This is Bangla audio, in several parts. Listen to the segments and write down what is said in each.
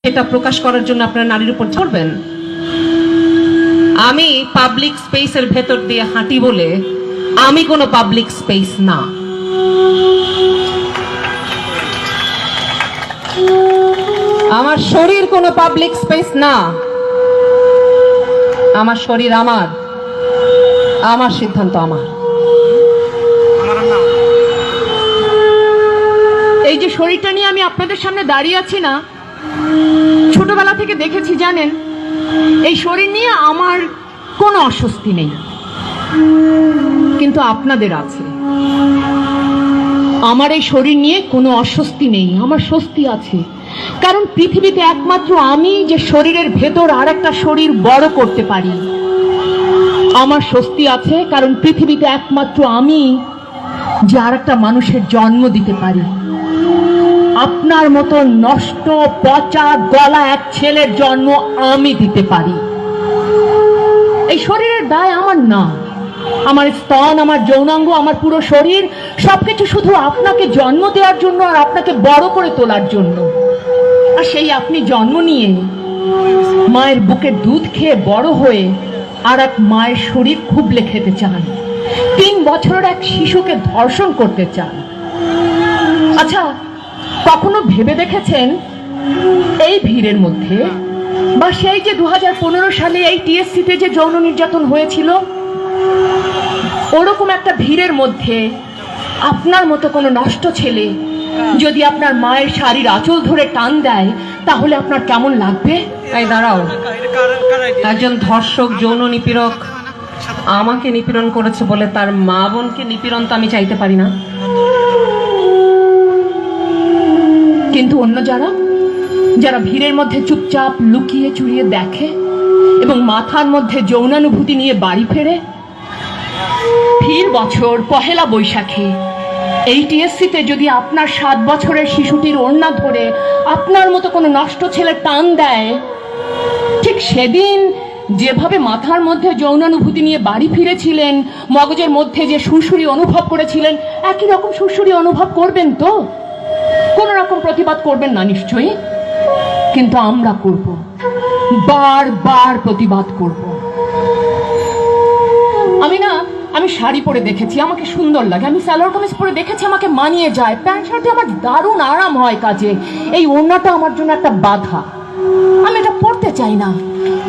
এটা প্রকাশ করার জন্য আপনারা নারীর উপর করবেন। আমি পাবলিক স্পেসের ভেতর দিয়ে হাঁটি বলে আমি কোনো পাবলিক স্পেস না। আমার শরীর কোনো পাবলিক স্পেস না। আমার শরীর আমার, আমার সিদ্ধান্ত আমার। এই যে শরীরটা নিয়ে আমি আপনাদের সামনে দাঁড়িয়ে আছি না, ছোটবেলা থেকে দেখেছি জানেন, এই শরীর নিয়ে আমার কোনো অস্বস্তি নেই, কিন্তু আপনাদের আছে। আমার এই শরীর নিয়ে কোনো অস্বস্তি নেই, আমার স্বস্তি আছে। কারণ পৃথিবীতে একমাত্র আমি যে শরীরের ভেতর আর একটা শরীর বড় করতে পারি। আমার স্বস্তি আছে কারণ পৃথিবীতে একমাত্র আমি যে আর একটা মানুষের জন্ম দিতে পারি। আপনার মতো নষ্ট পচা গলা এক ছেলের জন্ম আমি দিতে পারি। এই শরীরের দায় আমার না। আমার স্তন, আমার যৌনাঙ্গ, আমার পুরো শরীর সবকিছু শুধু আপনাকে জন্ম দেওয়ার জন্য আর আপনাকে বড় করে তোলার জন্য। আর সেই আপনি জন্ম নিয়ে মায়ের বুকের দুধ খেয়ে বড় হয়ে আর এক মায়ের শরীর খুবলে খেতে চান, 3 বছরের এক শিশুকে ধর্ষণ করতে চান। আচ্ছা, কখনো ভেবে দেখেছেন এই ভিড়ের মধ্যে, বা সেই যে 2015 সালে এই টিএসসিতে যে যৌন নির্যাতন হয়েছিল, ওরকম একটা ভিড়ের মধ্যে আপনার মতো কোনো নষ্ট ছেলে যদি আপনার মায়ের শাড়ির আঁচল ধরে টান দেয়, তাহলে আপনার কেমন লাগবে? তাই দাঁড়াও, একজন ধর্ষক, যৌন নিপীড়ক আমাকে নিপীড়ন করেছে বলে তার মা বোনকে নিপীড়ন তো আমি চাইতে পারি না। কিন্তু অন্য যারা ভিড়ের মধ্যে চুপচাপ লুকিয়ে চুরিয়ে দেখে এবং মাথার মধ্যে যৌনানুভূতি নিয়ে বাড়ি ফেরে, ভিড় বছর পহেলা বৈশাখে এই টিএসসিতে যদি আপনার 7 বছরের শিশুটির ওড়না ধরে আপনার মতো কোনো নষ্ট ছেলে টান দেয়, ঠিক সেদিন যেভাবে মাথার মধ্যে যৌনানুভূতি নিয়ে বাড়ি ফিরেছিলেন, মগজের মধ্যে যে সুরসুরি অনুভব করেছিলেন, একই রকম সুরসুরি অনুভব করবেন তো? কোন রকম প্রতিবাদ করবেন না নিশ্চয়ই, কিন্তু আমরা করব, বারবার প্রতিবাদ করব। আমি শাড়ি পরে দেখেছি, আমাকে সুন্দর লাগে। আমি সালোয়ার কামিজ পরে দেখেছি, আমাকে মানিয়ে যায়। প্যান্ট শার্টে আমার দারুণ আরাম হয় কাজে। এই ওড়নাটা আমার জন্য একটা বাধা। আমি এটা পড়তে চাই না।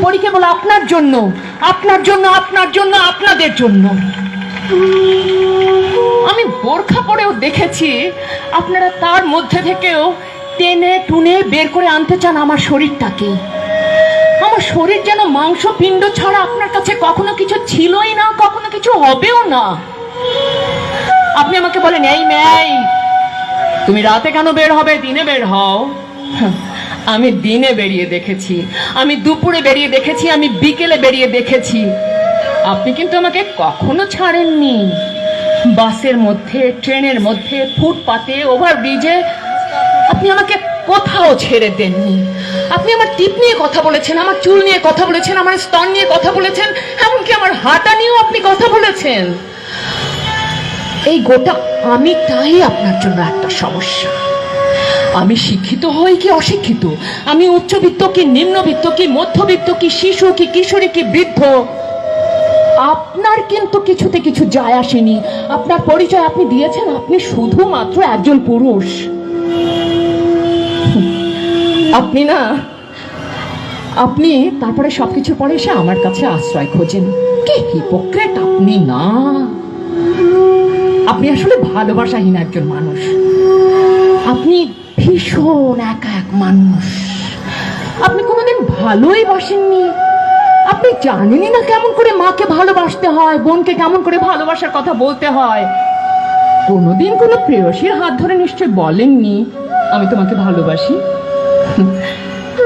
পড়ি কেবল আপনার জন্য, আপনার জন্য, আপনার জন্য, আপনাদের জন্য। আমি বোরখা পরেও দেখেছি, আপনারা তার মধ্যে থেকেও টেনে টুনে বের করে আনতে চান আমার শরীরটাকে। আমার শরীর যেন মাংস পিণ্ড ছাড়া আপনার কাছে কখনো কিছু ছিলই না, কখনো কিছু হবেও না। আপনি আমাকে বলেন, এই মেয়ে, তুমি রাতে কেন বের হবে, দিনে বের হও। আমি দিনে বেরিয়ে দেখেছি, আমি দুপুরে বেরিয়ে দেখেছি, আমি বিকেলে বেরিয়ে দেখেছি। আপনি কিন্তু আমাকে কখনো ছাড়েননি। বাসের মধ্যে, ট্রেনের মধ্যে, ফুটপাতে, ওভারব্রিজে আপনি আমাকে কোথাও ছেড়ে দেননি। আপনি আমার টিপ নিয়ে কথা বলেছেন, আমার চুল নিয়ে কথা বলেছেন, আমার স্তন নিয়ে কথা বলেছেন, এমনকি আমার হাঁটা নিয়েও আপনি কথা বলেছেন। এই গোটা আমিটাই আপনার জন্য একটা সমস্যা। আমি শিক্ষিত হই কি অশিক্ষিত, আমি উচ্চবিত্ত কি নিম্নবিত্ত কি মধ্যবিত্ত কি শিশু কি কিশোরী কি বৃদ্ধ, আপনার কিন্তু কিছুতে কিছু যায় আসেনি। আপনার পরিচয় আপনি দিয়েছেন, আপনি শুধুমাত্র একজন পুরুষ। আপনি তারপরে সবকিছুর পরে এসে আমার কাছে আশ্রয় খোঁজেন। কি হিপোক্রেট আপনি না! আপনি আসলে ভালোবাসাহীন একজন মানুষ। আপনি ভীষণ একা এক মানুষ। আপনি কোনোদিন ভালোই বাসেননি। আপনি জানেনই না কেমন করে মাকে ভালোবাসতে হয়, বোনকে কেমন করে ভালোবাসার কথা বলতে হয়। কোনোদিন কোনো প্রেয়সীর হাত ধরে নিশ্চয় বলেননি, আমি তোমাকে ভালোবাসি।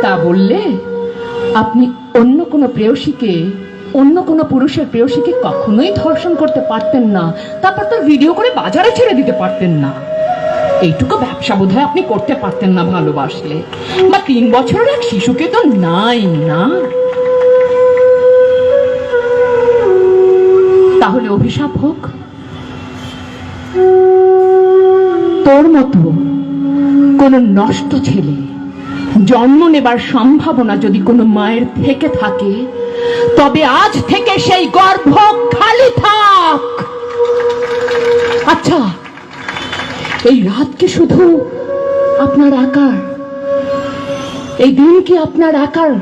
তা বললে আপনি অন্য কোনো প্রেয়সীকে, অন্য কোনো পুরুষের প্রেয়সীকে কখনোই ধর্ষণ করতে পারতেন না, তারপর তো ভিডিও করে বাজারে ছেড়ে দিতে পারতেন না। এইটুকু ব্যবসা বোধহয় আপনি করতে পারতেন না ভালোবাসলে। বা 3 বছরের এক শিশুকে তো নাই না। তাহলে অভিশাপ হোক, তোর মতো কোন নষ্ট ছেলে জন্ম নেবার সম্ভাবনা যদি কোনো মায়ের থেকে থাকে, তবে আজ থেকে সেই গর্ভ খালি থাক। আচ্ছা, এই রাত কি শুধু আপনার একার? এই দিন কি আপনার একার?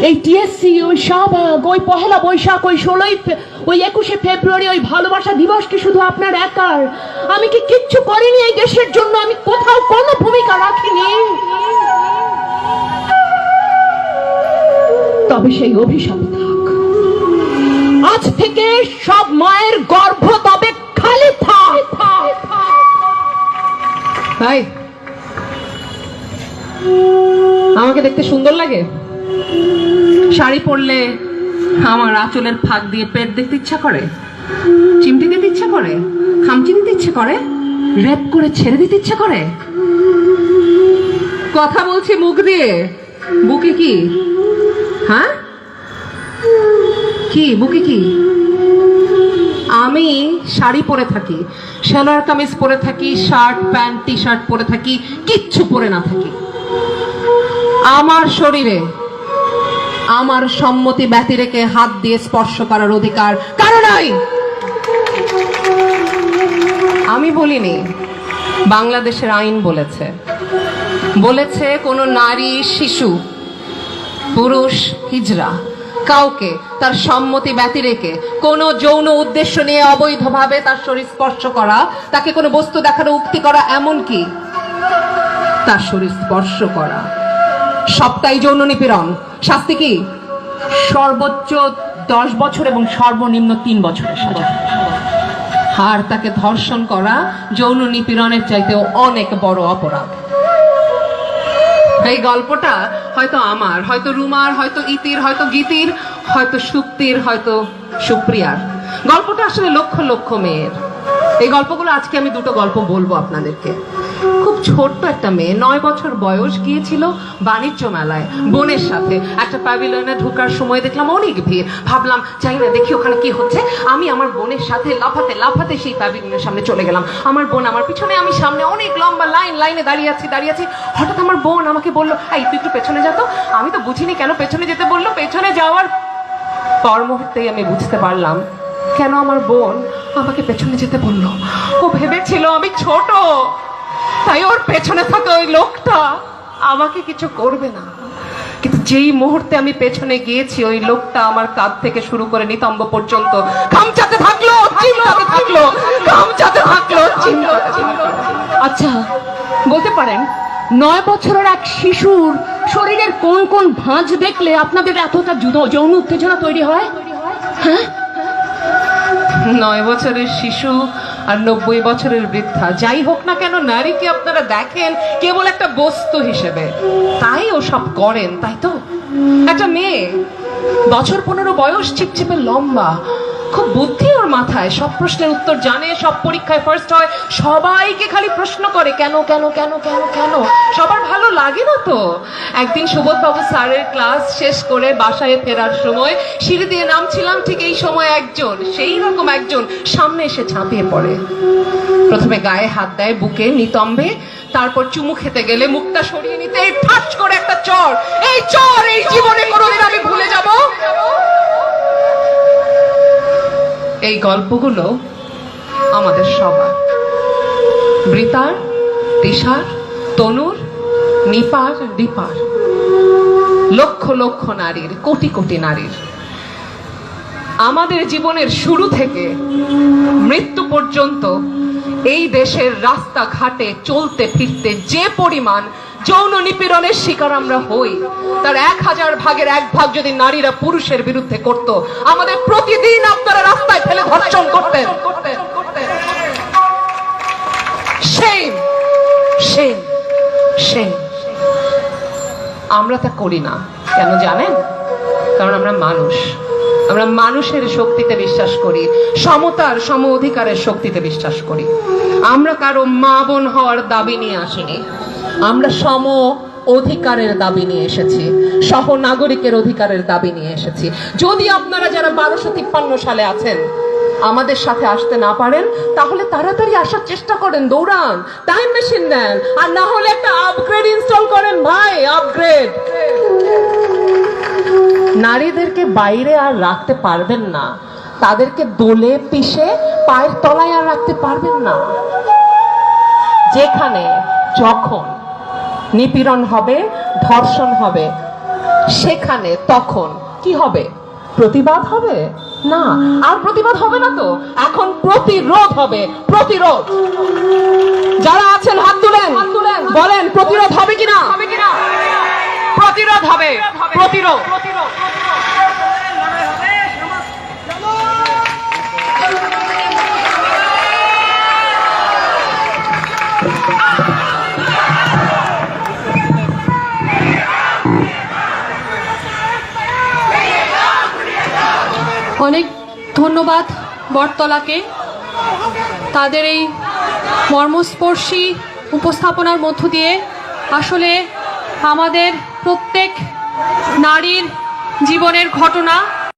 এই টিএসসি, ওই শাহবাগ, ওই পহেলা বৈশাখ, ওই 21শে ফেব্রুয়ারি, ওই ভালোবাসা দিবস কি শুধু আপনার একার? আমি কি কিচ্ছু করিনি এই দেশের জন্য? আমি কোথাও কোনো ভূমিকা রাখিনি? তবে সেই অভিশাপ থাক। আজ থেকে সব মায়ের গর্ভ তবে খালি থাক। ভাই, আমাকে দেখতে সুন্দর লাগে? শাড়ি পরলে আমার আঁচলের ফাঁক দিয়ে পেট দেখতে ইচ্ছা করে, চিমটি দিতে ইচ্ছা করে, খামচি দিতে ইচ্ছে করে, রেপ করে ছেড়ে দিতে ইচ্ছা করে। কথা বলছি মুখ দিয়ে, বুকে কি? হ্যাঁ, কি বুকে কি? আমি শাড়ি পরে থাকি, সেলোয়ার কামিজ পরে থাকি, শার্ট প্যান্ট টি শার্ট পরে থাকি, কিচ্ছু পরে না থাকি। আমার শরীরে আমার সম্মতি ব্যতি রেখে হাত দিয়ে স্পর্শ করার অধিকার কারো নাই। আমি বলিনি, বাংলাদেশের আইন বলেছে। বলেছে কোন নারী, শিশু, পুরুষ, হিজড়া কাউকে তার সম্মতি ব্যতি রেখে কোনো যৌন উদ্দেশ্য নিয়ে অবৈধভাবে তার শরীর স্পর্শ করা, তাকে কোনো বস্তু দেখানো, উক্তি করা, এমনকি তার শরীর স্পর্শ করা, সবটাই যৌন নিপীড়ন। শাস্তি কি? সর্বোচ্চ 10 বছর এবং সর্বনিম্ন 3 বছরের সাজা। আর তাকে ধর্ষণ করা যৌন নিপীড়নের চাইতেও অনেক বড় অপরাধ। এই গল্পটা হয়তো আমার, হয়তো রুমার, হয়তো ইতির, হয়তো গীতির, হয়তো সুপ্তির, হয়তো সুপ্রিয়ার। গল্পটা আসলে লক্ষ লক্ষ মেয়ের। এই গল্পগুলো আজকে আমি দুটো গল্প বলবো আপনাদেরকে। খুব ছোট্ট একটা মেয়ে, 9 বছর বয়স, গিয়েছিল বাণিজ্য মেলায় বোনের সাথে। একটা প্যাভিলিয়নে ঢোকার সময় দেখলাম অনেক ভিড়। ভাবলাম যাই না, দেখি ওখানে কি হচ্ছে। আমি আমার বোনের সাথে লাফাতে লাফাতে সেই প্যাভিলিয়নের সামনে চলে গেলাম। আমার বোন আমার পিছনে, আমি সামনে, অনেক লম্বা লাইনে দাঁড়িয়ে আছি। হঠাৎ আমার বোন আমাকে বললো, এই তুই একটু পেছনে যা তো। আমি তো বুঝিনি কেন পেছনে যেতে বললো। পেছনে যাওয়ার পর মুহূর্তেই আমি বুঝতে পারলাম কেন আমার বোন আমাকে পেছনে যেতে বললো। ও ভেবেছিল আমি ছোট, তাই ওর পেছনে থাকা ওই লোকটা আমাকে কিছু করবে না। কিন্তু যেই মুহূর্তে আমি পেছনে গিয়েছি, ওই লোকটা আমার কাঁধ থেকে শুরু করে নিতম্ব পর্যন্ত খামচাতে থাকলো, চিমটাতে থাকলো, খামচাতে থাকলো, চিমটাতে থাকলো। আচ্ছা, বলতে পারেন 9 বছরের এক শিশুর শরীরের কোন কোন ভাঁজ দেখলে আপনাদের এতটা যৌন উত্তেজনা তৈরি হয়? হ্যাঁ, 9 বছরের শিশু আর 90 বছরের বৃদ্ধা, যাই হোক না কেন, নারীকে আপনারা দেখেন কেবল একটা বস্তু হিসেবে, তাই ও সব করেন, তাই তো? একটা মেয়ে, বছর 15 বয়স, চিপচিপে লম্বা, খুব বুদ্ধি ওর মাথায়, সব প্রশ্নের উত্তর জানে, সব পরীক্ষায় ফার্স্ট হয়, সবাইকে খালি প্রশ্ন করে কেন কেন কেন কেন কেন। সবার ভালো লাগে না তো। একদিন সুবোধবাবু স্যারের ক্লাস শেষ করে বাসায় ফেরার সময় সিঁড়ি দিয়ে নামছিলাম, ঠিক এই সময় একজন, সেই রকম একজন সামনে এসে ঝাঁপিয়ে পড়ে। প্রথমে গায়ে হাত দেয়, বুকে, নিতম্বে, তারপর চুমু খেতে গেলে মুখটা সরিয়ে নিতে ঠাস করে একটা চর। এই চর এই জীবনে কোনোদিন আমি ভুলে যাব। এই গল্পগুলো আমাদের সবার, বৃতার, তিশার, তনুর, নিপার, দীপার, লক্ষ লক্ষ নারীর, কোটি কোটি নারীর। আমাদের জীবনের শুরু থেকে মৃত্যু পর্যন্ত এই দেশের রাস্তাঘাটে চলতে ফিরতে যে পরিমাণ যৌন নিপীড়নের শিকার আমরা হই, তার 1000 ভাগের 1 ভাগ যদি নারীরা পুরুষের বিরুদ্ধে করত, আমাদের প্রতিদিন আপনারা রাস্তায় ফেলে ধর্ষণ করতেন। Shame, shame, shame. আমরা তা করি না। কেন জানেন? কারণ আমরা মানুষ। আমরা মানুষের শক্তিতে বিশ্বাস করি, সমতার, সম অধিকারের শক্তিতে বিশ্বাস করি। আমরা কারো মা বোন হওয়ার দাবি নিয়ে আসিনি, আমরা সম অধিকারের দাবি নিয়ে এসেছি, সহ নাগরিকের অধিকারের দাবি নিয়ে এসেছি। যদি আপনারা যারা 1253 সালে আছেন, আমাদের সাথে আসতে না পারেন তাহলে তাড়াতাড়ি আসার চেষ্টা করেন, দৌড়ান, টাইম মেশিন নেন, আর না হলে একটা আপগ্রেড ইনস্টল করেন ভাই, আপগ্রেড। নারীদেরকে বাইরে আর রাখতে পারবেন না, তাদেরকে দোলে পিষে পায়ের তলায় আর রাখতে পারবেন না। যেখানে যখন নিপীড়ন হবে, ধর্ষণ হবে, সেখানে তখন কি হবে? প্রতিবাদ হবে না, আর প্রতিবাদ হবে না তো, এখন প্রতিরোধ হবে, প্রতিরোধ। যারা আছেন হাত তুলেন, বলেন প্রতিরোধ হবে কিনা? প্রতিরোধ হবে, প্রতিরোধ। অনেক ধন্যবাদ বটতলাকে তাদের এই মর্মস্পর্শী উপস্থাপনার মধ্য দিয়ে আসলে আমাদের প্রত্যেক নারীর জীবনের ঘটনা